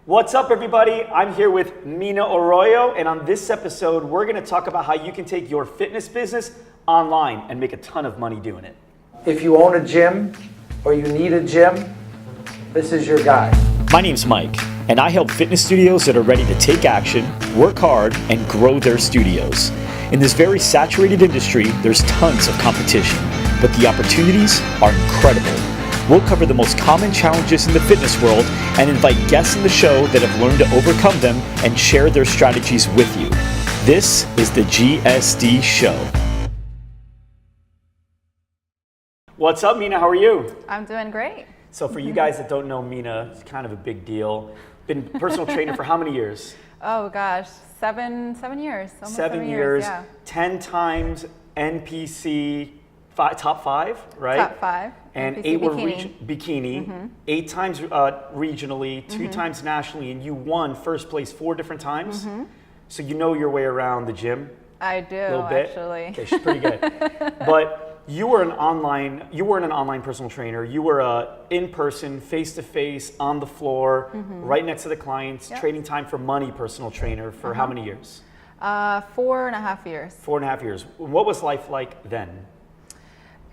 What's up, everybody? I'm here with Mina Arroyo, and on this episode, we're going to talk about how you can take your fitness business online and make a ton of money doing it. If you own a gym or you need a gym, this is your guy. My name's Mike, and I help fitness studios that are ready to take action, work hard, and grow their studios. In this very saturated industry, there's tons of competition, but the opportunities are incredible. We'll cover the most common challenges in the fitness world and invite guests in the show that have learned to overcome them and share their strategies with you. This is the GSD Show. What's up, Mina? How are you? I'm doing great. So for you guys that don't know Mina, it's kind of a big deal. Been personal trainer for how many years? Oh gosh, seven years. Almost 7 years, yeah. 10 times NPC top 5, right? Top 5. And NPC 8 were bikini. bikini, 8 times regionally, 2 times nationally, and you won first place 4 different times. So you know your way around the gym. I do, a little bit. actually. Okay, she's pretty good. But you weren't an online personal trainer. You were a in-person, face-to-face, on the floor, right next to the clients, trading time for money personal trainer for how many years? 4.5 years. 4.5 years. What was life like then?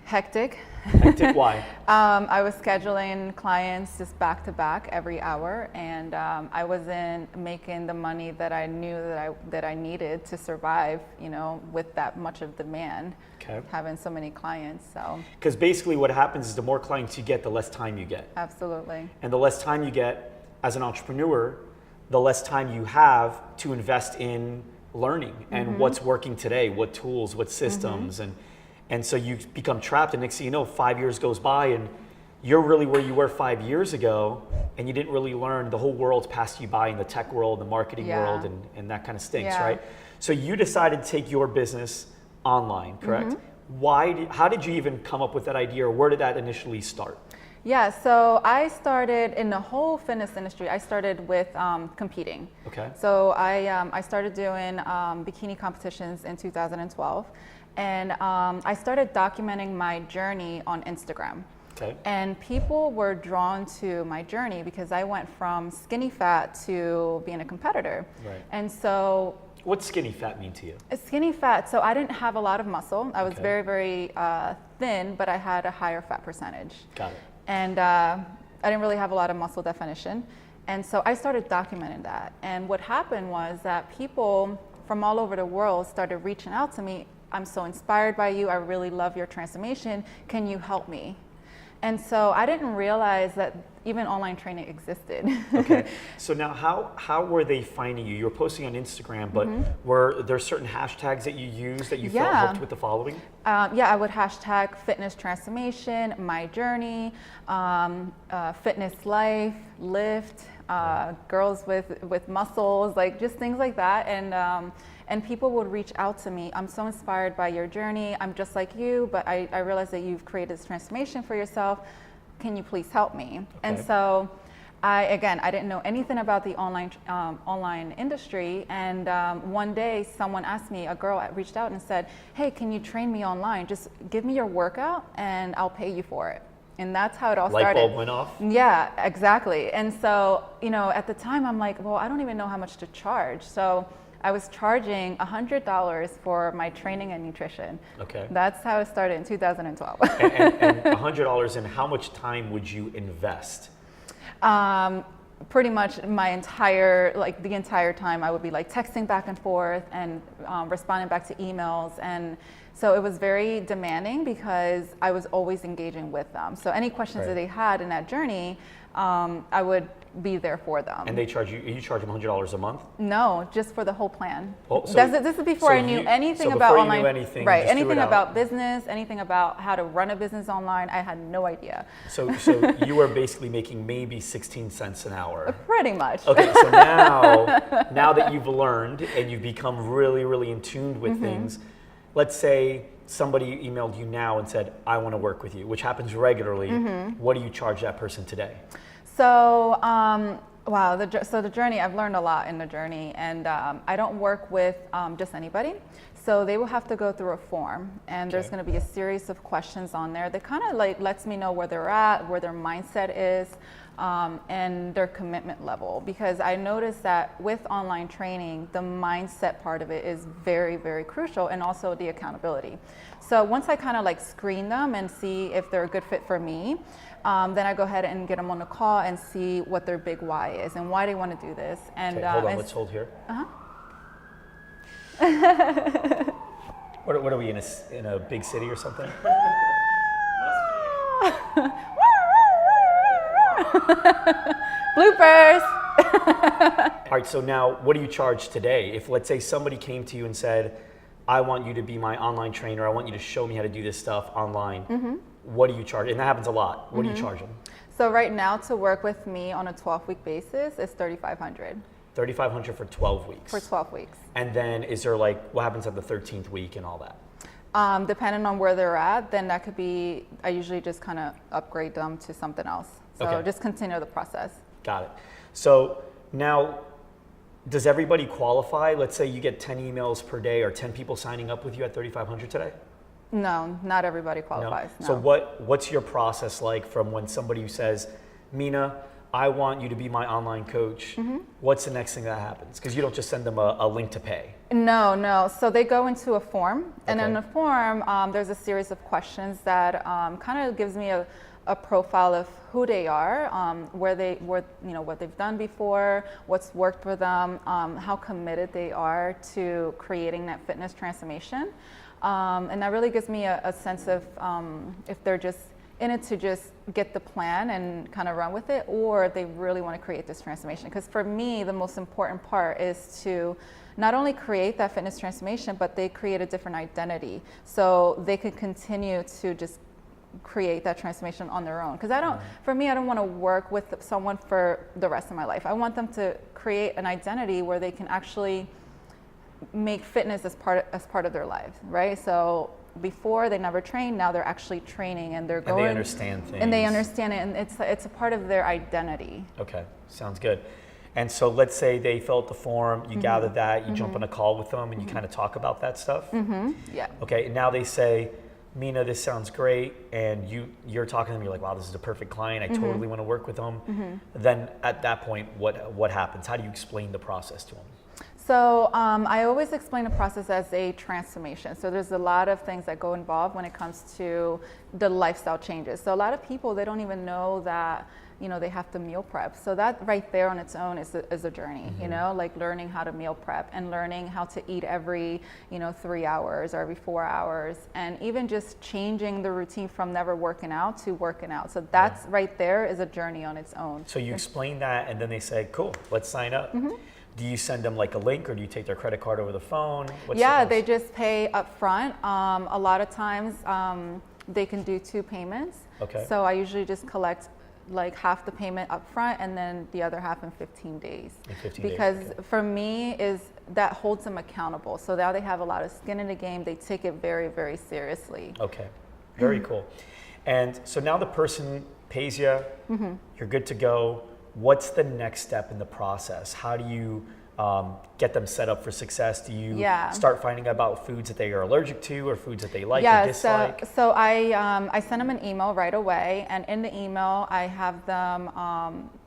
Hectic. Hectic, why? I was scheduling clients just back to back every hour, and I wasn't making the money that I knew that I needed to survive, with that much of demand. Okay. Having so many clients, so. Because basically what happens is the more clients you get, the less time you get. Absolutely. And the less time you get as an entrepreneur, the less time you have to invest in learning and what's working today, what tools, what systems, and so you become trapped, and next thing you know, 5 years goes by and you're really where you were 5 years ago, and you didn't really learn. The whole world's passed you by in the tech world, the marketing world, and that kind of stinks, right? So you decided to take your business online, correct? How did you even come up with that idea, or where did that initially start? Yeah, so I started in the whole fitness industry. I started with competing. Okay. So I started doing bikini competitions in 2012. And I started documenting my journey on Instagram. Okay. And people were drawn to my journey because I went from skinny fat to being a competitor. Right. And so. What's skinny fat mean to you? Skinny fat, so I didn't have a lot of muscle. I was very, very thin, but I had a higher fat percentage. Got it. And I didn't really have a lot of muscle definition. And so I started documenting that. And what happened was that people from all over the world started reaching out to me. I'm so inspired by you. I really love your transformation. Can you help me? And so I didn't realize that even online training existed. Okay. So now how were they finding you? You were posting on Instagram, but were there certain hashtags that you used that you felt helped with the following? I would hashtag fitness transformation, my journey, fitness life, lift, girls with muscles, like just things like that. And people would reach out to me. I'm so inspired by your journey. I'm just like you, but I realize that you've created this transformation for yourself. Can you please help me? Okay. And so I didn't know anything about the online industry. And one day someone asked me, a girl reached out and said, hey, can you train me online? Just give me your workout and I'll pay you for it. And that's how it all started. Light bulb went off? Yeah, exactly. And so, at the time I'm like, well, I don't even know how much to charge. So I was charging $100 for my training and nutrition. Okay. That's how it started in 2012. and $100, and how much time would you invest? Pretty much the entire time I would be texting back and forth and responding back to emails. And so it was very demanding because I was always engaging with them. So any questions that they had in that journey, I would be there for them. And you charge them $100 a month? No, just for the whole plan. Oh, this is before I knew anything about online. Anything about business, anything about how to run a business online. I had no idea. So you were basically making maybe 16 cents an hour. Pretty much. Okay, so now that you've learned and you've become really, really in tune with things, let's say somebody emailed you now and said, I want to work with you, which happens regularly. What do you charge that person today? So, the journey, I've learned a lot in the journey, and I don't work with just anybody. So they will have to go through a form, and there's going to be a series of questions on there that kind of lets me know where they're at, where their mindset is, and their commitment level. Because I noticed that with online training, the mindset part of it is very, very crucial, and also the accountability. So once I kind of like screen them and see if they're a good fit for me, then I go ahead and get them on a call and see what their big why is and why they want to do this. And okay, hold on, let's hold here. What are we in a big city or something? Bloopers. All right, so now what do you charge today? If let's say somebody came to you and said, I want you to be my online trainer, I want you to show me how to do this stuff online, what do you charge? And that happens a lot. What do you charge them? So right now, to work with me on a 12-week basis is $3,500. $3,500 for 12 weeks. For 12 weeks. And then is there like, what happens at the 13th week and all that? Depending on where they're at, then that could be, I usually just kind of upgrade them to something else. So Okay. just continue the process. Got it. So now, does everybody qualify? Let's say you get 10 emails per day or 10 people signing up with you at $3,500 today? No, not everybody qualifies. No. So what's your process like from when somebody says, Mina, I want you to be my online coach. What's the next thing that happens? Because you don't just send them a link to pay. No. So they go into a form, and Okay. in the form, there's a series of questions that kind of gives me a profile of who they are, what they've done before, what's worked for them, how committed they are to creating that fitness transformation. And that really gives me a sense of if they're just in it to just get the plan and kind of run with it, or if they really want to create this transformation. Because for me, the most important part is to not only create that fitness transformation, but they create a different identity. So they could continue to just create that transformation on their own. Because for me, I don't want to work with someone for the rest of my life. I want them to create an identity where they can actually make fitness as part of their lives, right? So before they never trained, now they're actually training, and they're going. And they understand things. And they understand it, and it's a part of their identity. Okay, sounds good. And so let's say they fill out the form, you gather that, you jump on a call with them, and you kind of talk about that stuff. Yeah. Okay, and now they say, Mina, this sounds great, and you're talking to them, you're like, wow, this is a perfect client, I totally want to work with them. Then at that point, what happens? How do you explain the process to them? So I always explain the process as a transformation. So there's a lot of things that go involved when it comes to the lifestyle changes. So a lot of people, they don't even know that, they have to meal prep. So that right there on its own is a journey, like learning how to meal prep and learning how to eat every, 3 hours or every 4 hours, and even just changing the routine from never working out to working out. So that's right there is a journey on its own. So you explain that, and then they say, cool, let's sign up. Do you send them like a link, or do you take their credit card over the phone? They just pay up front. A lot of times they can do 2 payments. Okay. So I usually just collect like half the payment up front and then the other half in 15 days. Because for me that holds them accountable. So now they have a lot of skin in the game. They take it very, very seriously. Okay, very cool. And so now the person pays you, you're good to go. What's the next step in the process? How do you get them set up for success? Do you start finding out about foods that they are allergic to, or foods that they like or dislike? So I send them an email right away, and in the email I have them,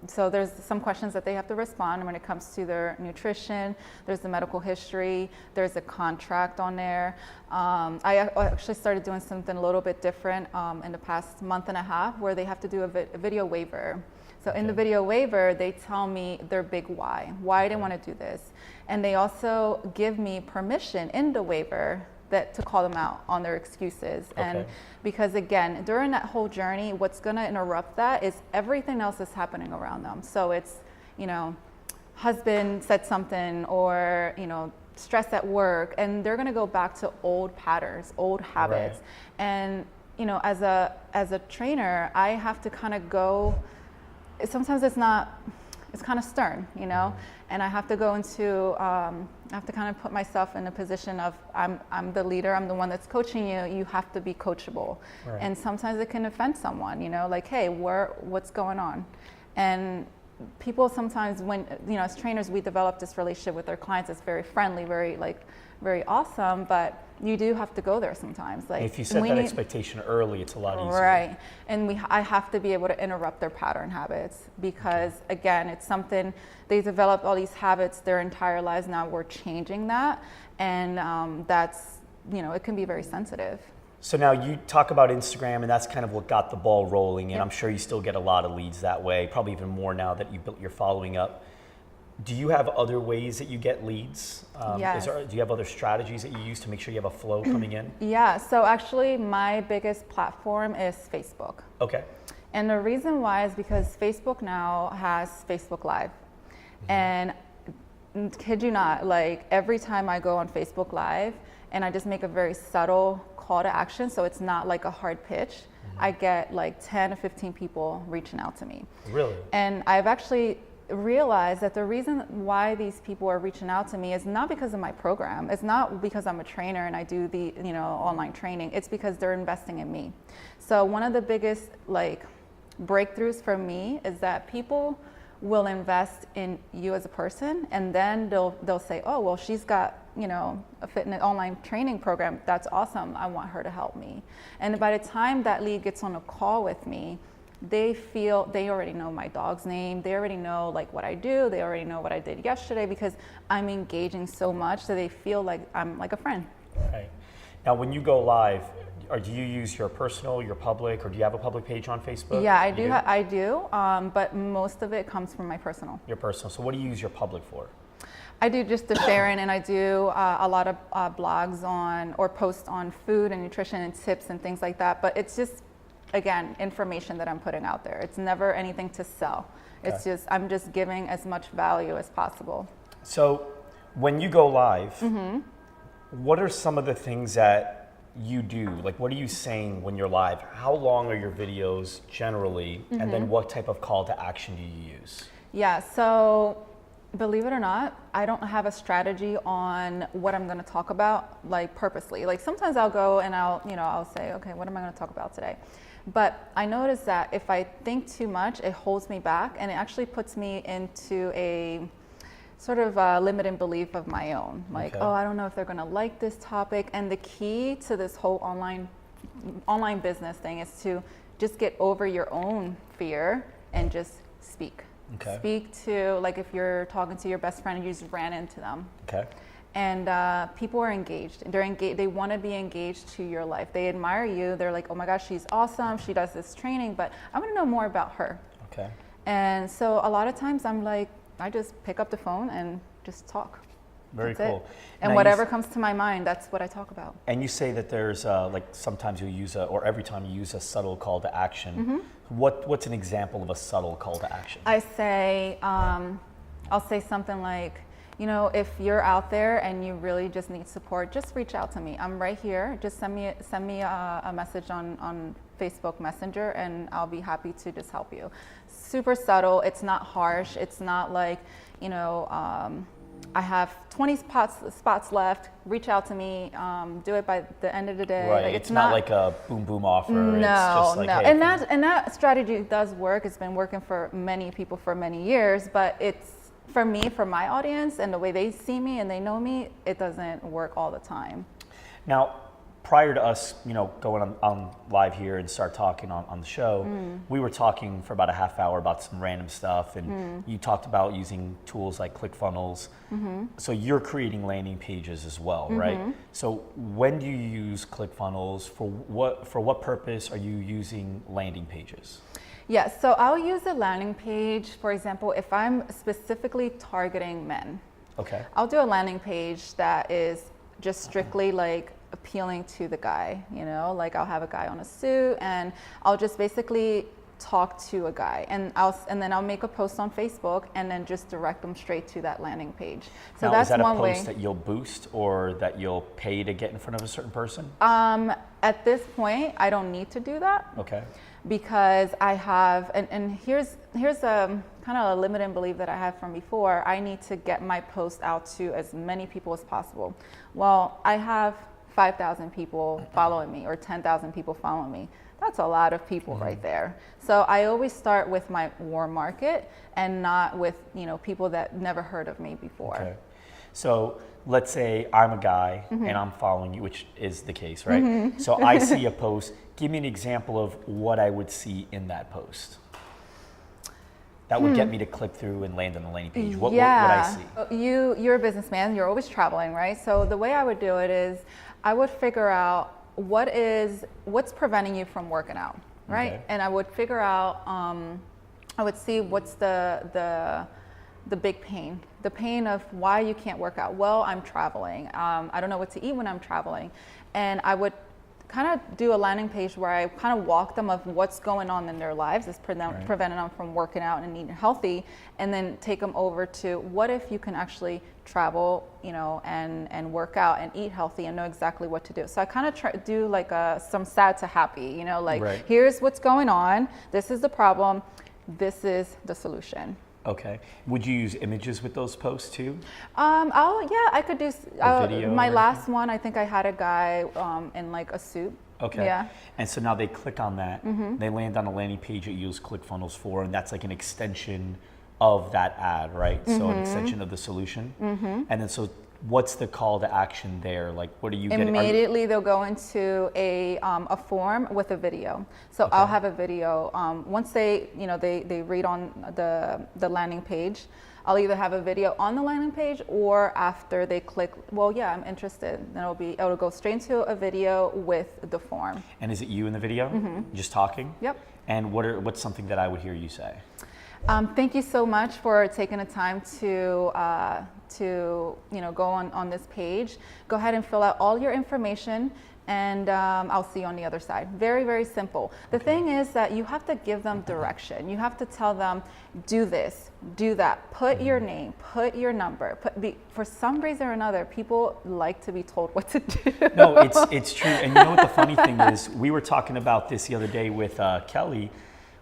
so there's some questions that they have to respond when it comes to their nutrition. There's the medical history, there's a contract on there. I actually started doing something a little bit different in the past month and a half, where they have to do a video waiver. So in the video waiver, they tell me their big why they want to do this. And they also give me permission in the waiver to call them out on their excuses. And because again, during that whole journey, what's going to interrupt that is everything else that's happening around them. So it's, husband said something, or, stress at work, and they're going to go back to old patterns, old habits. And, as a trainer, I have to kind of go, sometimes it's kind of stern, and I have to go into, I have to kind of put myself in a position of, I'm the leader, I'm the one that's coaching you, you have to be coachable. And sometimes it can offend someone, like, hey, what's going on? And people sometimes when, as trainers, we develop this relationship with our clients. It's very friendly, very awesome, but you do have to go there sometimes. Like if you set that expectation early, it's a lot easier. Right, and I have to be able to interrupt their pattern habits because again, it's something they developed all these habits their entire lives. Now we're changing that, and that's it can be very sensitive. So now you talk about Instagram, and that's kind of what got the ball rolling, and I'm sure you still get a lot of leads that way, probably even more now that you built your following up. Do you have other ways that you get leads? Yes. Do you have other strategies that you use to make sure you have a flow coming in? Yeah, so actually my biggest platform is Facebook. Okay. And the reason why is because Facebook now has Facebook Live. And kid you not, like every time I go on Facebook Live and I just make a very subtle call to action, so it's not like a hard pitch, I get like 10 to 15 people reaching out to me. Really? And I've actually realized that the reason why these people are reaching out to me is not because of my program. It's not because I'm a trainer and I do the online training. It's because they're investing in me. So one of the biggest breakthroughs for me is that people will invest in you as a person, and then they'll say, oh well, she's got a fitness online training program. That's awesome. I want her to help me. And by the time that lead gets on a call with me, they already know my dog's name. They already know what I do. They already know what I did yesterday because I'm engaging so much, so they feel like I'm like a friend. Right. Now, when you go live, do you use your personal, your public, or do you have a public page on Facebook? Yeah, I do. But most of it comes from my personal. Your personal. So what do you use your public for? I do just the sharing, and I do a lot of blogs or posts on food and nutrition and tips and things like that. But it's just, again, information that I'm putting out there. It's never anything to sell. Okay. It's just, I'm just giving as much value as possible. So when you go live, what are some of the things that you do? Like, what are you saying when you're live? How long are your videos generally? And then what type of call to action do you use? Yeah, so believe it or not, I don't have a strategy on what I'm going to talk about, purposely. Sometimes I'll go and I'll say, okay, what am I going to talk about today? But I notice that if I think too much, it holds me back, and it actually puts me into a sort of a limiting belief of my own. Okay. Oh, I don't know if they're going to like this topic. And the key to this whole online business thing is to just get over your own fear and just speak. Okay. Speak to, if you're talking to your best friend and you just ran into them. Okay. And people are engaged. They want to be engaged to your life. They admire you. They're like, oh my gosh, she's awesome. She does this training, but I want to know more about her. Okay. And so a lot of times I'm like, I just pick up the phone and just talk. Very cool. And now whatever comes to my mind, that's what I talk about. And you say that there's sometimes you'll use or every time you use a subtle call to action. What's an example of a subtle call to action? I say, I'll say something like, if you're out there and you really just need support, just reach out to me. I'm right here. Just send me a message on Facebook Messenger, and I'll be happy to just help you. Super subtle. It's not harsh. It's not like, I have 20 spots left. Reach out to me. Do it by the end of the day. Right. It's not like a boom offer. No, it's just like, no. Hey, and that strategy does work. It's been working for many people for many years, but it's, for me, for my audience and the way they see me and they know me, it doesn't work all the time. Now, prior to us, going on live here and start talking on the show, we were talking for about a half hour about some random stuff, and you talked about using tools like ClickFunnels. So you're creating landing pages as well, right? So when do you use ClickFunnels? For what purpose are you using landing pages? Yes, so I'll use a landing page, for example, if I'm specifically targeting men. Okay. I'll do a landing page that is just strictly appealing to the guy, I'll have a guy on a suit and I'll just basically talk to a guy, and then I'll make a post on Facebook and then just direct them straight to that landing page. So now, that's is that one a post way that you'll boost or that you'll pay to get in front of a certain person? At this point, I don't need to do that. Okay. Because I have, and here's a kind of a limiting belief that I have from before. I need to get my post out to as many people as possible. Well, I have 5,000 people following me or 10,000 people following me. that's a lot of people right there. So I always start with my warm market and not with, people that never heard of me before. Okay. So let's say I'm a guy and I'm following you, which is the case, right? So I see a post. Give me an example of what I would see in that post that would get me to click through and land on the landing page. What would I see? You're a businessman. You're always traveling, right? So the way I would do it is I would figure out what's preventing you from working out, right? Okay. And I would figure out, I would see what's the big pain, the pain of why you can't work out. Well, I'm traveling. I don't know what to eat when I'm traveling. And I would kind of do a landing page where I kind of walk them of what's going on in their lives that's preventing them from working out and eating healthy, and then take them over to what if you can actually travel, and work out and eat healthy and know exactly what to do. So I kind of do like some sad to happy, here's what's going on. This is the problem. This is the solution. Okay. Would you use images with those posts too? I could do video my or last one. I think I had a guy in like a suit. Okay. Yeah. And so now they click on that. They land on a landing page that you use ClickFunnels for, and that's like an extension of that ad, right? So an extension of the solution. And then so what's the call to action there? Like, what are you getting? Immediately they'll go into a form with a video. So I'll have a video. Once they read on the landing page, I'll either have a video on the landing page or after they click, well, yeah, I'm interested. Then it'll go straight into a video with the form. And is it you in the video? Just talking? Yep. And what's something that I would hear you say? Thank you so much for taking the time to go on this page. Go ahead and fill out all your information, and I'll see you on the other side. Very, very simple. The thing is that you have to give them direction. You have to tell them, do this, do that, put your name, put your number. For some reason or another, people like to be told what to do. No, it's true. And you know what the funny thing is? We were talking about this the other day with Kelly,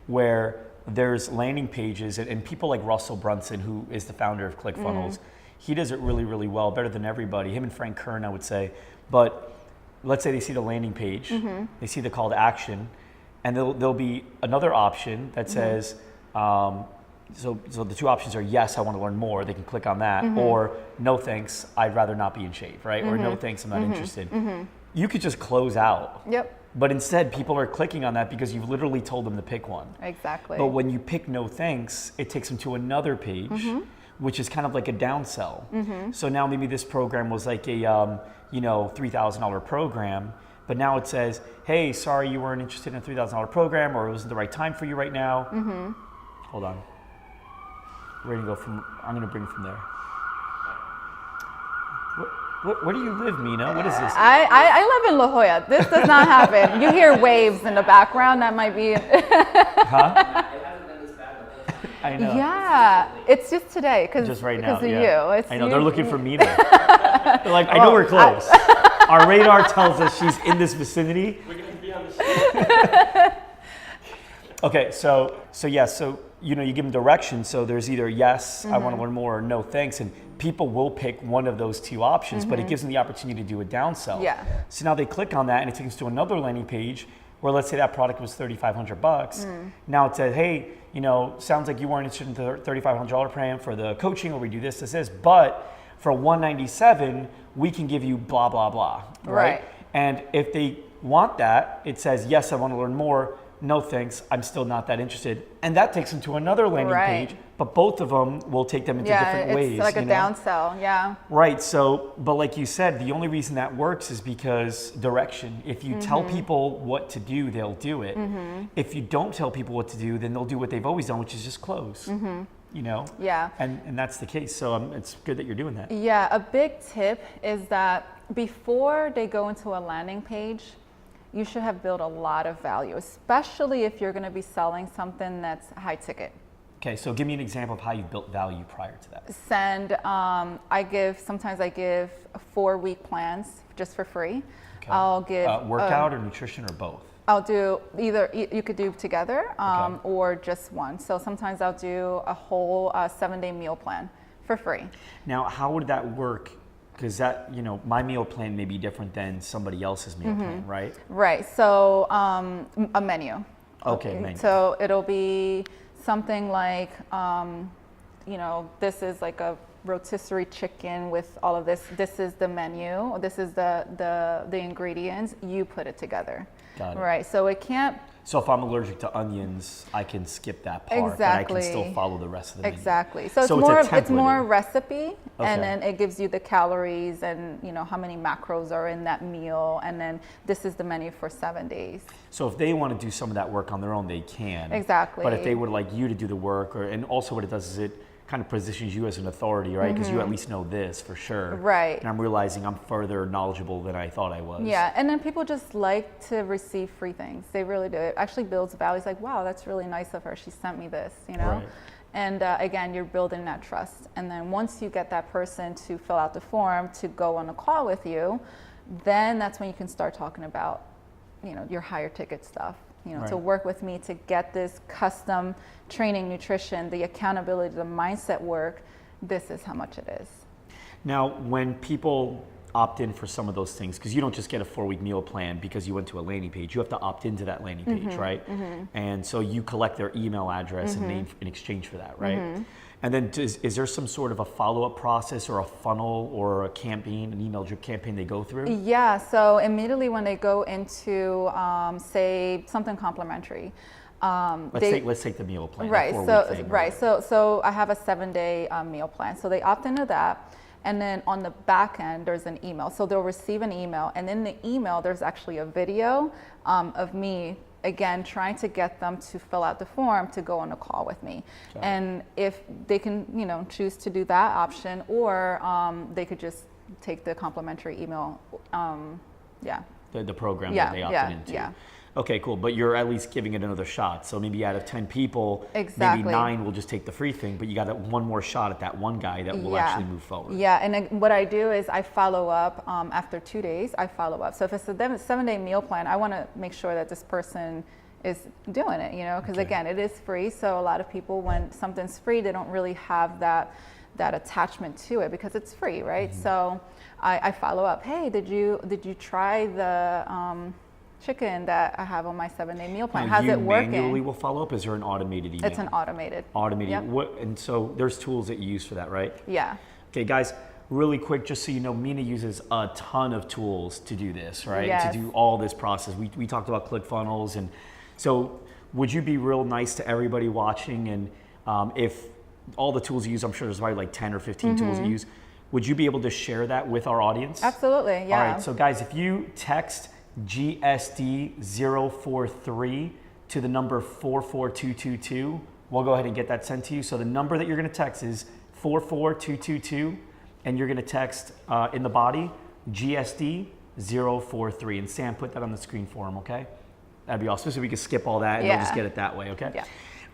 where there's landing pages and people like Russell Brunson, who is the founder of ClickFunnels, he does it really, really well, better than everybody. Him and Frank Kern, I would say. But let's say they see the landing page, they see the call to action, and there'll be another option that says, so the two options are, yes, I want to learn more, they can click on that, or no thanks, I'd rather not be in shape, right? Or no thanks, I'm not interested. You could just close out. Yep. But instead, people are clicking on that because you've literally told them to pick one. Exactly. But when you pick no thanks, it takes them to another page, which is kind of like a downsell. So now maybe this program was like a $3,000 program, but now it says, hey, sorry you weren't interested in a $3,000 program, or it wasn't the right time for you right now. Hold on. We're gonna go I'm gonna bring from there. Where do you live, Mina? What is this? I live in La Jolla. This does not happen. You hear waves in the background. That might be. Huh? I know. Yeah, it's just today just right now, because of yeah. you. It's I know, you. they're looking for Mina. They're like, I know we're close. Our radar tells us she's in this vicinity. We're going to be on the show. Okay, so you give them direction. So there's either yes, I want to learn more, or no thanks, and people will pick one of those two options, but it gives them the opportunity to do a downsell. Yeah. So now they click on that, and it takes them to another landing page where, let's say that product was $3,500. Now it says, hey, sounds like you weren't interested in the $3,500 plan for the coaching, or we do this, but for $197, we can give you blah, blah, blah, right? And if they want that, it says, yes, I want to learn more. No thanks, I'm still not that interested. And that takes them to another landing page, but both of them will take them into different ways. Yeah, it's like a downsell, yeah. Right, so, but like you said, the only reason that works is because direction. If you tell people what to do, they'll do it. If you don't tell people what to do, then they'll do what they've always done, which is just close. Yeah. And that's the case, so it's good that you're doing that. Yeah, a big tip is that before they go into a landing page, you should have built a lot of value, especially if you're going to be selling something that's high ticket. Okay, so give me an example of how you built value prior to that. Sometimes I give 4-week plans just for free. Okay. I'll give workout or nutrition or both? I'll do either, you could do together or just one. So sometimes I'll do a whole 7-day meal plan for free. Now, how would that work Because that, my meal plan may be different than somebody else's meal plan, right? Right. So a menu. Okay, menu. So it'll be something like, this is like a rotisserie chicken with all of this. This is the menu. This is the ingredients. You put it together. Got it. Right. So it can't. So if I'm allergic to onions, I can skip that part, Exactly. but I can still follow the rest of the menu. Exactly. So it's more recipe, and then it gives you the calories and how many macros are in that meal, and then this is the menu for 7 days. So if they want to do some of that work on their own, they can. Exactly. But if they would like you to do the work, and also what it does is it kind of positions you as an authority, right? Because you at least know this for sure. Right. And I'm realizing I'm further knowledgeable than I thought I was. Yeah, and then people just like to receive free things. They really do. It actually builds value. It's like, wow, that's really nice of her. She sent me this, Right. And again, you're building that trust. And then once you get that person to fill out the form to go on a call with you, then that's when you can start talking about, your higher ticket stuff. Right. To work with me to get this custom training, nutrition, the accountability, the mindset work, this is how much it is. Now, when people opt in for some of those things, because you don't just get a 4-week meal plan because you went to a landing page, you have to opt into that landing page, right? And so you collect their email address and name in exchange for that, right? And then is there some sort of a follow-up process or a funnel or a campaign, an email drip campaign they go through? Yeah, so immediately when they go into, say, something complimentary. Let's take the meal plan. Right, the 4-week thing, right. So I have a 7-day meal plan. So they opt into that. And then on the back end, there's an email. So they'll receive an email. And in the email, there's actually a video of me, again, trying to get them to fill out the form to go on a call with me. Got and if they can, choose to do that option, or they could just take the complimentary email. The program that they opted into. Yeah. Okay, cool. But you're at least giving it another shot. So maybe out of 10 people, Exactly. maybe 9 will just take the free thing, but you got one more shot at that one guy that will actually move forward. Yeah, and what I do is I follow up after 2 days. I follow up. So if it's a 7-day meal plan, I want to make sure that this person is doing it, because again, it is free. So a lot of people, when something's free, they don't really have that attachment to it because it's free, right? So I follow up. Hey, did you try the chicken that I have on my 7-day meal plan? How's it working? You manually will follow up? Is there an automated email? It's an automated. Automated. Yep. And so there's tools that you use for that, right? Yeah. Okay, guys, really quick, just so you know, Mina uses a ton of tools to do this, right? Yes. To do all this process. We talked about ClickFunnels, and so would you be real nice to everybody watching? And if all the tools you use, I'm sure there's probably like 10 or 15 tools you use, would you be able to share that with our audience? Absolutely, yeah. All right, so guys, if you text GSD 043 to the number 44222, we'll go ahead and get that sent to you. So the number that you're going to text is 44222, and you're going to text in the body GSD 043. And Sam, put that on the screen for him, okay? That'd be awesome. So we can skip all that and they'll just get it that way, okay? Yeah.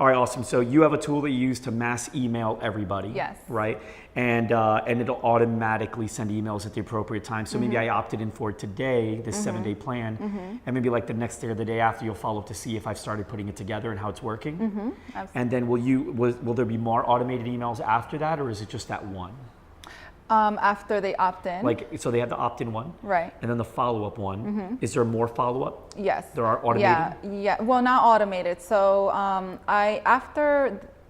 All right, awesome. So you have a tool that you use to mass email everybody, Yes. right? And it'll automatically send emails at the appropriate time. So maybe I opted in for today, this 7-day plan, and maybe like the next day or the day after, you'll follow up to see if I've started putting it together and how it's working. And then will there be more automated emails after that, or is it just that one? After they opt in. So they have the opt-in one, Right. and then the follow-up one. Is there more follow-up? Yes. There are automated? Yeah. Well, not automated. So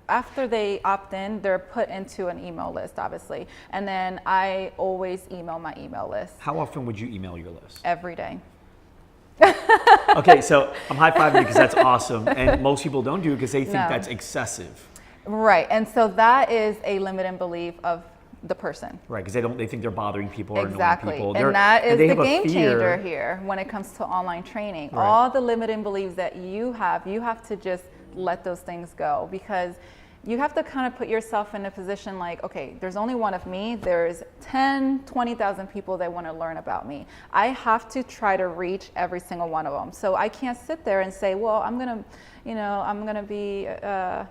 after they opt in, they're put into an email list, obviously. And then I always email my email list. How often would you email your list? Every day. Okay, so I'm high-fiving you because that's awesome. And most people don't do it because they think No. that's excessive. Right. And so that is a limiting belief of the person. Right, because they think they're bothering people or Exactly. annoying people. And that is they the have a game fear. changer here when it comes to online training. Right. All the limiting beliefs that you have to just let those things go, because you have to kind of put yourself in a position like, okay, there's only one of me. There's 10, 20,000 people that want to learn about me. I have to try to reach every single one of them. So I can't sit there and say, well, I'm going to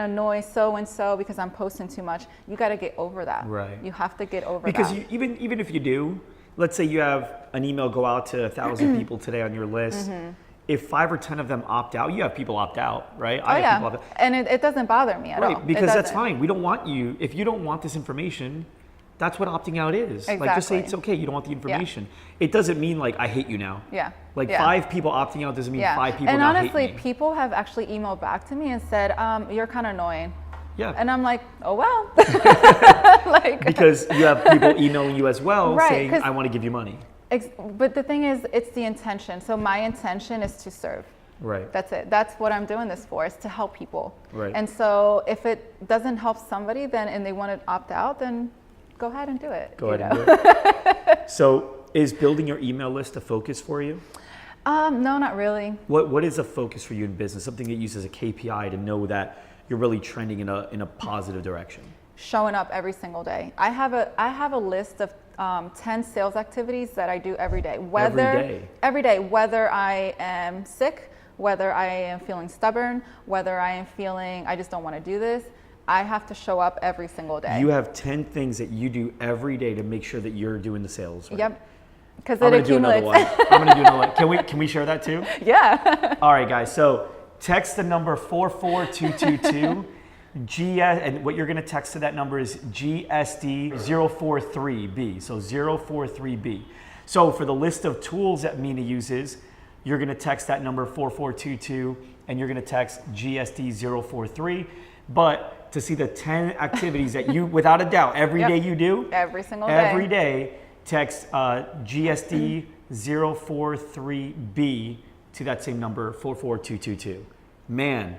annoy so-and-so because I'm posting too much. You got to get over that. Right. You have to get over Because that. even if you do, let's say you have an email go out to 1,000 people today on your list. If 5 or 10 of them opt out, you have people opt out, right? Oh, yeah. And it doesn't bother me at all. Right, because It that's doesn't. fine. We don't want you, if you don't want this information, that's what opting out is. Like, just say it's okay, you don't want the information. It doesn't mean like I hate you now. Like 5 people opting out doesn't mean 5 people and not honestly, hate me. people have actually emailed back to me and said, you're kind of annoying. Yeah. And I'm like, oh well. Like, because you have people emailing you as well saying, I want to give you money. But the thing is, it's the intention. So my intention is to serve. Right. That's it. That's what I'm doing this for, is to help people. Right. And so if it doesn't help somebody and they want to opt out, then go ahead and do it. Go ahead and do it. So is building your email list a focus for you? No, not really. What is a focus for you in business? Something that you use as a KPI to know that you're really trending in a positive direction? Showing up every single day. I have a list of 10 sales activities that I do every day. Every day, whether I am sick, whether I am feeling stubborn, whether I am feeling I just don't want to do this, I have to show up every single day. You have 10 things that you do every day to make sure that you're doing the sales. Right? Yep. Because it accumulates. I'm gonna do another one. Can we share that too? Yeah. All right, guys. So text the number 44222. And what you're going to text to that number is GSD 043B. So 043B. So for the list of tools that Mina uses, you're going to text that number 4422 and you're going to text GSD 043. But to see the 10 activities that you, without a doubt, every day you do, every single day, every day, text GSD 043B to that same number 44222. Man.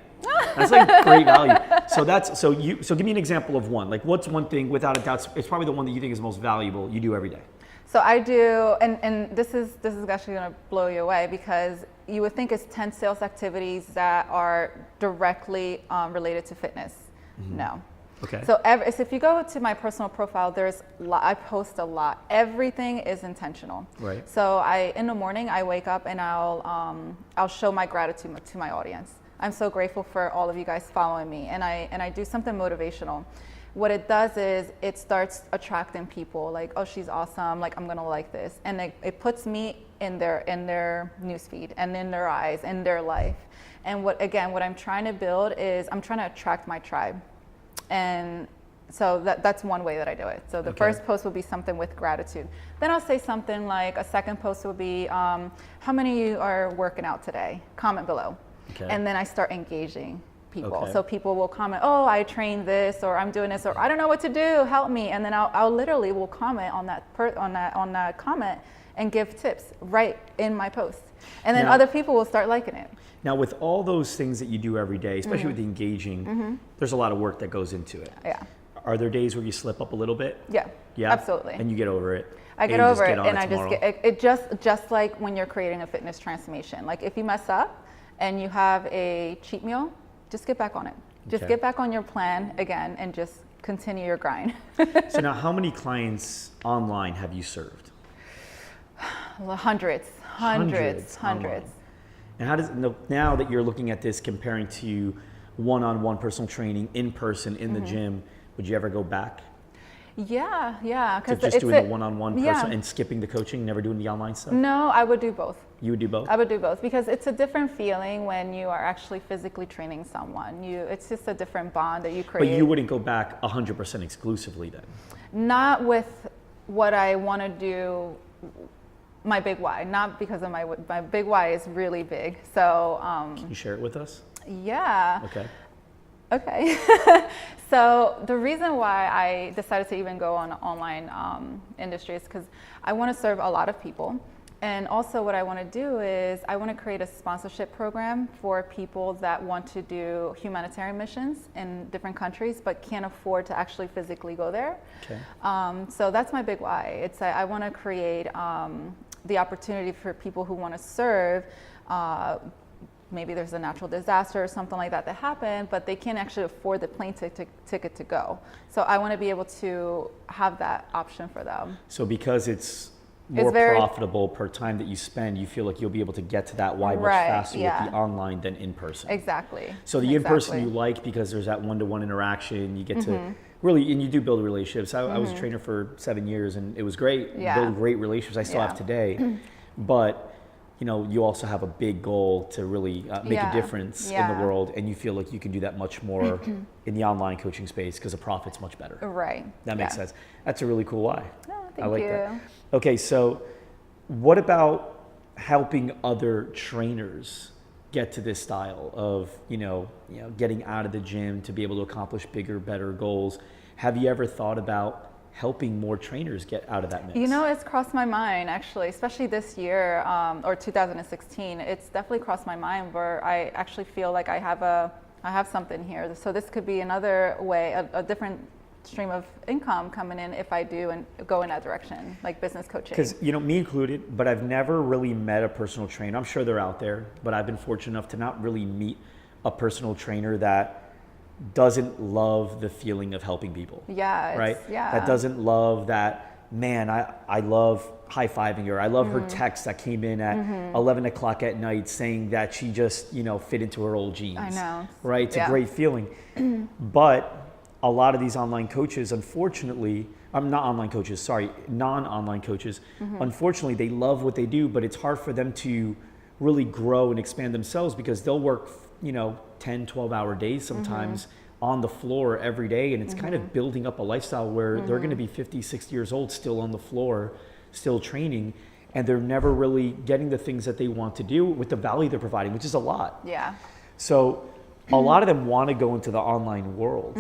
That's like great value. So give me an example of one. Like, what's one thing, without a doubt, it's probably the one that you think is most valuable, you do every day? So I do, and this is actually going to blow you away, because you would think it's 10 sales activities that are directly related to fitness. Mm-hmm. No. Okay. So if you go to my personal profile, I post a lot. Everything is intentional. Right. So in the morning, I wake up and I'll show my gratitude to my audience. I'm so grateful for all of you guys following me, and I do something motivational. What it does is it starts attracting people, like, oh, she's awesome, like, I'm gonna like this, and it puts me in their newsfeed and in their eyes, in their life. And what I'm trying to build is I'm trying to attract my tribe, and so that's one way that I do it. So the first post will be something with gratitude. Then I'll say something like, a second post will be, how many of you are working out today? Comment below. Okay. And then I start engaging people. Okay. So people will comment, oh, I trained this, or I'm doing this, or I don't know what to do, help me. And then I'll literally will comment on that comment and give tips right in my post. And then other people will start liking it. Now, with all those things that you do every day, especially with the engaging, there's a lot of work that goes into it. Yeah. Are there days where you slip up a little bit? Yeah. Yeah. Absolutely. And you get over it. I get over it, and I just get it. Just like when you're creating a fitness transformation. Like, if you mess up and you have a cheat meal, just get back on it. Just get back on your plan again and just continue your grind. So now, how many clients online have you served? Hundreds. And how does, now that you're looking at this, comparing to one-on-one personal training in person in the gym, would you ever go back? Yeah. So just doing the one-on-one person and skipping the coaching, never doing the online stuff? No, I would do both. You would do both? I would do both, because it's a different feeling when you are actually physically training someone. It's just a different bond that you create. But you wouldn't go back 100% exclusively then? Not with what I want to do, my big why. Not because of my big why is really big. So can you share it with us? Yeah. Okay. So the reason why I decided to even go on online industry is because I want to serve a lot of people. And also what I want to do is I want to create a sponsorship program for people that want to do humanitarian missions in different countries but can't afford to actually physically go there. Okay. So that's my big why. I want to create the opportunity for people who want to serve. Maybe there's a natural disaster or something like that happened, but they can't actually afford the plane ticket to go. So I want to be able to have that option for them. So because it's more profitable per time that you spend, you feel like you'll be able to get to that why much faster with the online than in person. Exactly. So the in-person you like because there's that one-to-one interaction, you get to really, and you do build relationships. I was a trainer for 7 years and it was great, build great relationships I still have today. But you also have a big goal to really make a difference in the world, and you feel like you can do that much more in the online coaching space because the profit's much better. Right. That makes sense. That's a really cool why. Oh, I like you. that. Okay, so what about helping other trainers get to this style of, getting out of the gym to be able to accomplish bigger, better goals? Have you ever thought about helping more trainers get out of that mix? It's crossed my mind actually, especially this year or 2016. It's definitely crossed my mind where I actually feel like I have something here. So this could be another way, a different stream of income coming in if I do and go in that direction, like business coaching. Because, me included, but I've never really met a personal trainer. I'm sure they're out there, but I've been fortunate enough to not really meet a personal trainer that doesn't love the feeling of helping people. Yeah. Right? Yeah. That doesn't love that, man, I love high-fiving her. I love her text that came in at 11 o'clock at night saying that she just, fit into her old jeans. I know. Right? It's a great feeling. But a lot of these online coaches, unfortunately, non-online coaches, unfortunately, they love what they do, but it's hard for them to really grow and expand themselves because they'll work, 10, 12-hour days sometimes on the floor every day, and it's kind of building up a lifestyle where they're going to be 50, 60 years old still on the floor, still training, and they're never really getting the things that they want to do with the value they're providing, which is a lot. Yeah. So a lot of them want to go into the online world,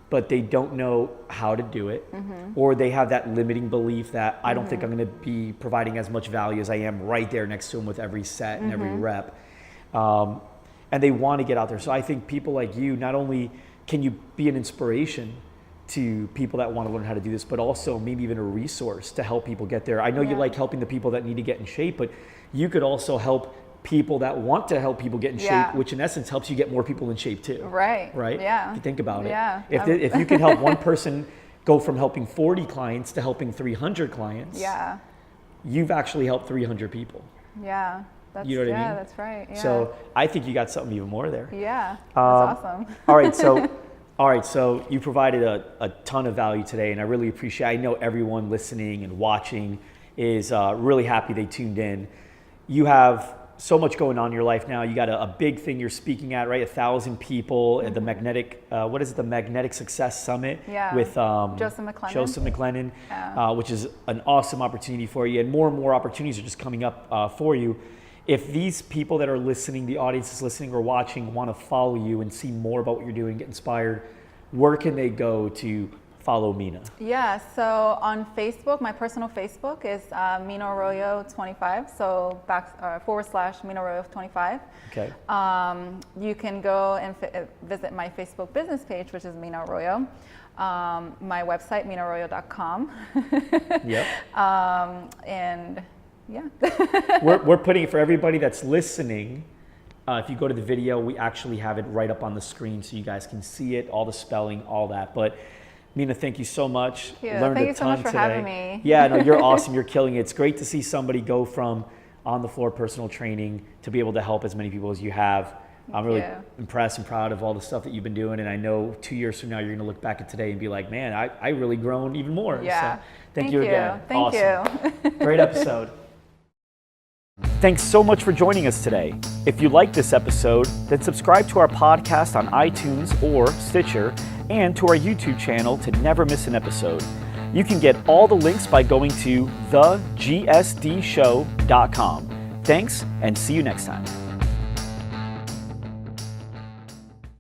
but they don't know how to do it, or they have that limiting belief that I don't think I'm going to be providing as much value as I am right there next to them with every set and every rep. And they want to get out there. So I think people like you, not only can you be an inspiration to people that want to learn how to do this, but also maybe even a resource to help people get there. I know you like helping the people that need to get in shape, but you could also help people that want to help people get in shape, which in essence helps you get more people in shape too. Right. Right? Yeah. If you think about it. Yeah. If you can help one person go from helping 40 clients to helping 300 clients, you've actually helped 300 people. Yeah. You know what I mean? That's right. Yeah. So I think you got something even more there. Yeah. That's awesome. All right. So you provided a ton of value today, and I really appreciate it. I know everyone listening and watching is really happy they tuned in. You have so much going on in your life now. You got a big thing you're speaking at, right? 1,000 people at the the Magnetic Success Summit with Joseph McLennan, which is an awesome opportunity for you. And more opportunities are just coming up for you. If these people that are listening, the audience is listening or watching, want to follow you and see more about what you're doing, get inspired, where can they go to follow Mina? Yeah, so on Facebook, my personal Facebook is Mina Arroyo 25, so / Mina Arroyo 25. Okay. You can go and visit my Facebook business page, which is Mina Arroyo. My website, minaarroyo.com. Yep. And yeah. we're putting it for everybody that's listening. If you go to the video, we actually have it right up on the screen so you guys can see it, all the spelling, all that. But Mina, thank you so much. Thank you. Thank you so much for having me. Yeah, no, you're awesome. You're killing it. It's great to see somebody go from on the floor personal training to be able to help as many people as you have. I'm really impressed and proud of all the stuff that you've been doing. And I know 2 years from now, you're going to look back at today and be like, man, I really grown even more. Yeah. So thank you again. Thank you. Great episode. Thanks so much for joining us today. If you like this episode, then subscribe to our podcast on iTunes or Stitcher and to our YouTube channel to never miss an episode. You can get all the links by going to thegsdshow.com. Thanks, and see you next time.